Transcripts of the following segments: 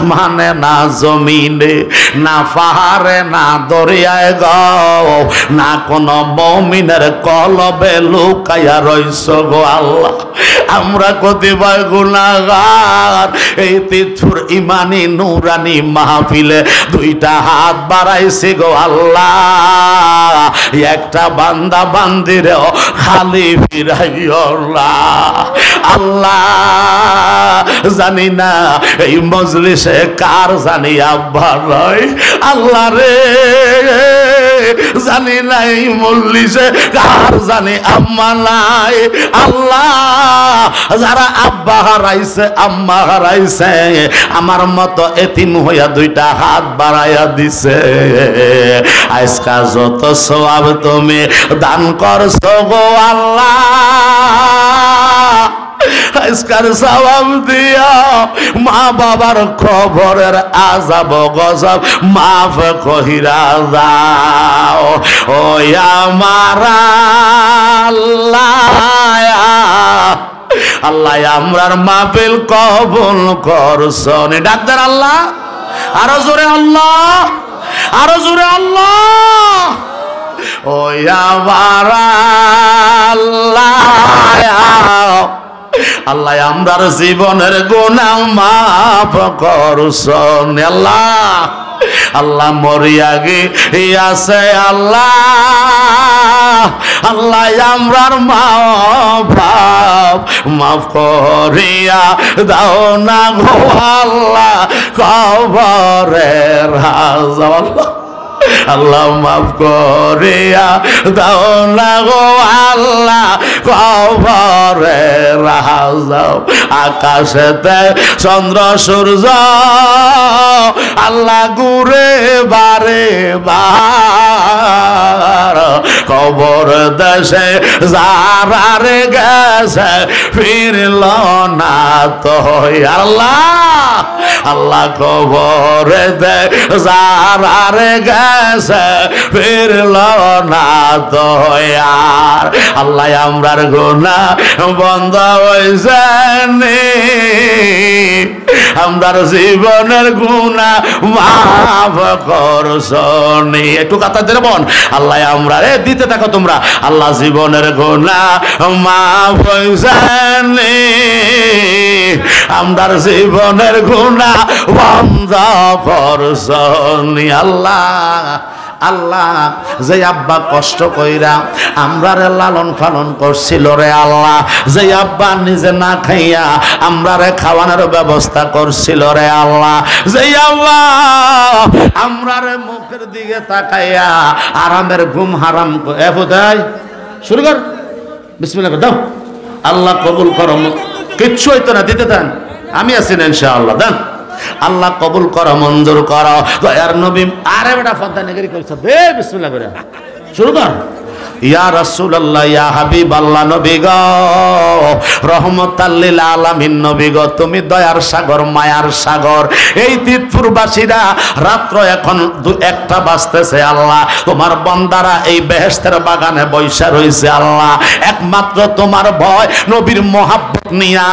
আসমানে না জমিনে, না পাহাড়ে না দরিয়ায় গো, না কোন মুমিনের কলবে লুকাইয়া রইছ গো আল্লাহ। আমরা কতিপয় গুনাহগার এই তিথুর ইমানি নুরানি মাহফিলে দুইটা হাত বাড়াইছি গো আল্লাহ, একটা বান্দা বান্দিরে খালি ফিরাইও না আল্লাহ। জানি না এই মজলিসে কার জানি আব্বা নয় আল্লাহ রে, জানি না এই মজলিসে কার জানি আম্মা নাই আল্লাহ। যারা আব্বা হারাইছে আম্মা হারাইছে আমার মতো এতিম হইয়া দুইটা হাত বাড়াইয়া দিছে, আজকা যত সওয়াব তুমি দান করছো গো আল্লাহ, আজকার সওয়াব দিয়া মা বাবার খবরের আযাব গজব মাফ কইরা দাও ও আমার আল্লাহ। আল্লাহ আমরার মাহফিল কবুল করছনি। ডাক্তার আল্লাহ, আরো জোরে আল্লাহ, আরো জোরে আল্লাহ। ও আমার আল্লাহ, আল্লাহ আমরার জীবনের গুনাহ মাফ করছনি আল্লাহ। আল্লাহ মরিয়া গিয়াছে আল্লাহ, আল্লাহ আমরার মা বাপ মাফ করিয়া দাও না গো আল্লাহ, কবরের আযাব আল্লাহ মাফ করিয়া দাও না গো আল্লাহ, কবরের আযাব। আকাশেতে চন্দ্র সূর্য আল্লাহ ঘুরে বারে বার, কবর দেশে যারারে গেছে ফিরল না তো আল্লাহ, আল্লাহ কবরে দে যারারে গেছে ফিরল না তো আর আল্লাহ আমরার গুনাহ বন্ধ হইছে নি, আমরার জীবনের গুনাহ মাফ করছনি। একটু কথা দিলে বোন আল্লাহ আমরা দিতে থাকো তোমরা, আল্লাহ জীবনের গুনাহ মাফ হইছে নি, আমরার জীবনের গুনাহ বন্ধ করছনি আল্লাহ। আল্লাহ যে আব্বা কষ্ট কইরা আমরারে লালন পালন করছিল রে আল্লাহ, যে আব্বা নিজে না খাইয়া আমরারে খাওয়ানোর ব্যবস্থা করছিল রে আল্লাহ, যে আব্বা আমরারে মুখের দিকে তাকাইয়া আরামের ঘুম হারাম এফুদাই শুরু কর বিসমিল্লাহ দাও, আল্লাহ কবুল করো। কিচ্ছু হইতো না, দিতে দেন, আমি আছি না ইনশাআল্লাহ, দেন আল্লাহ কবুল করো, মঞ্জুর করো দয়ার নবী। আরে বেটা ফদ্দা নেগরি কইছ দে বিসমিল্লাহ করে শুরু কর। ইয়া রাসূলুল্লাহ ইয়া হাবিবাল্লাহ নবী গো, রহমাতাল লিল আলামিন নবী গো, তুমি দয়ার সাগর মায়ার সাগর। এই তিতপুরবাসীরা রাত্র এখন 1টা বাজতেছে আল্লাহ, তোমার বান্দারা এই বেহেশতের বাগানে বৈশা রইছে আল্লাহ, একমাত্র তোমার ভয় নবীর মহব্বত নিয়া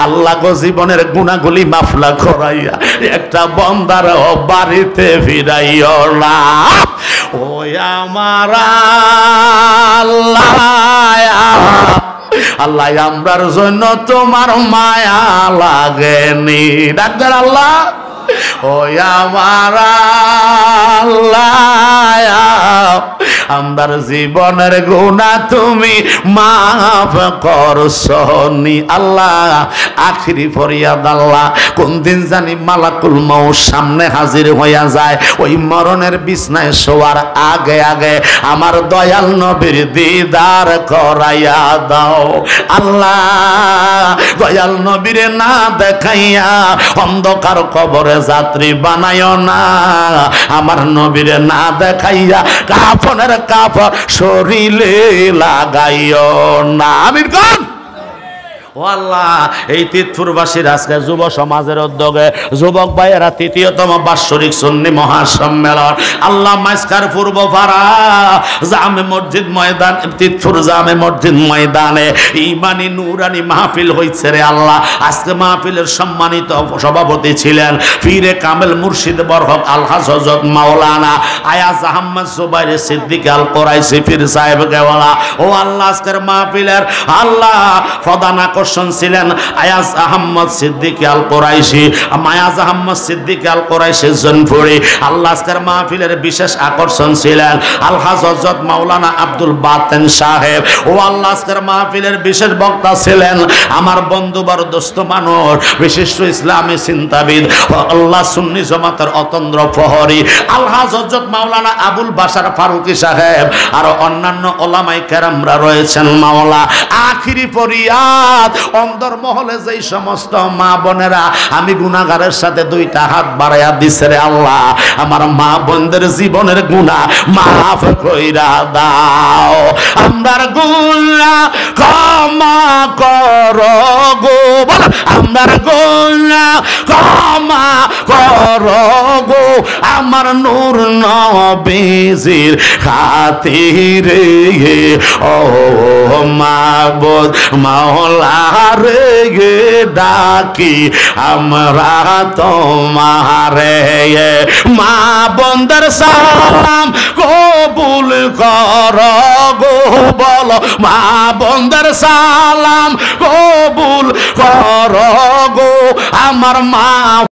আল্লাহ গো জীবনের গুনাহগুলি মাফলা করাইয়া একটা বান্দার বাড়িতে ফিরাইও না। ও আমার আল্লাহ, আল্লাহ আমরার জন্য তোমার মায়া লাগেনি। ডাক্তার আল্লাহ, ও আমার আল্লাহ আমরার জীবনের গুনাহ তুমি মাফ করছনি আল্লাহ। আখিরি ফরিয়াদ আল্লাহ, কোন দিন জানি মালাকুল মউত সামনে হাজির হইয়া যায়, ওই মরণের বিছনায় শোয়ার আগে আগে আমার দয়াল নবীর দিদার করাইয়া দাও আল্লাহ। দয়াল নবীরে না দেখাইয়া অন্ধকার কবরে যাত্রী বানাইও না, আমার নবীরে না দেখাইয়া কাফনের কাপড় শরীরে লাগাইও না। আমির কোন ও আল্লাহ, এই তিতপুরবাসীর আজকে যুব সমাজের উদ্যোগে যুবক ভাইয়েরা তৃতীয়তম বাৎসরিক সুন্নি মহাসম্মেলন আল্লাহ মাইজকার পূর্ব পাড়া জামে মসজিদ ময়দান, তিতপুর জামে মসজিদ ময়দানে ইমানি নুরানি মাহফিল হইছে রে আল্লাহ। আজকে মাহফিলের সম্মানিত সভাপতি ছিলেন পীরে কামেল মুর্শিদ বরহক আলহাজ হযরত মাওলানা আয়াজ আহমদ জুবাইর সিদ্দিক আল কোরাইশি পীর সাহেব কেওয়ালা। ও আল্লাহ, আজকের মাহফিলের আল্লাহ প্রধান আকর্ষণ ছিলেন আয়াজ আহমদ সিদ্দিক আল কোরাইশি, মায়াজ আহমদ সিদ্দিক আল কোরাইশি জনপুরি। আল্লাহ, আজকের মাহফিলের বিশেষ আকর্ষণ ছিলেন আলহাজ হযরত মাওলানা আব্দুল বাতেন সাহেব। ও আল্লাহ, আজকের মাহফিলের বিশেষ বক্তা ছিলেন আমার বন্ধু বড় দোস্ত মানুষ, বিশিষ্ট ইসলামী চিন্তাবিদ আল্লাহ সুন্নি জামাতের অতন্দ্র প্রহরী আলহাজ হযরত মাওলানা আবুল বাশার ফারুকী সাহেব। আর অন্যান্য ওলামায়ে কেরামরা রয়েছেন। মাওলা, আখিরি ফরিয়াদ অন্দর মহলে যেই সমস্ত মা বোনেরা আমি গুনাহগারের সাথে দুইটা হাত বাড়াইয়া দিছে রে আল্লাহ, আমার মা বোনদের জীবনের গুনাহ মাফ কইরা দাও। আমরার গুনাহ ক্ষমা করো গো, বল আমরার গুনাহ ক্ষমা করো গো, আমার নূর নবীজির খাতিরে। ও মাবুদ মাওলা রে ডাকি আমরা তোমারে, মা বোনদের সালাম কবুল করো গো, বলো মা বোনদের সালাম কবুল করো গো, আমার মা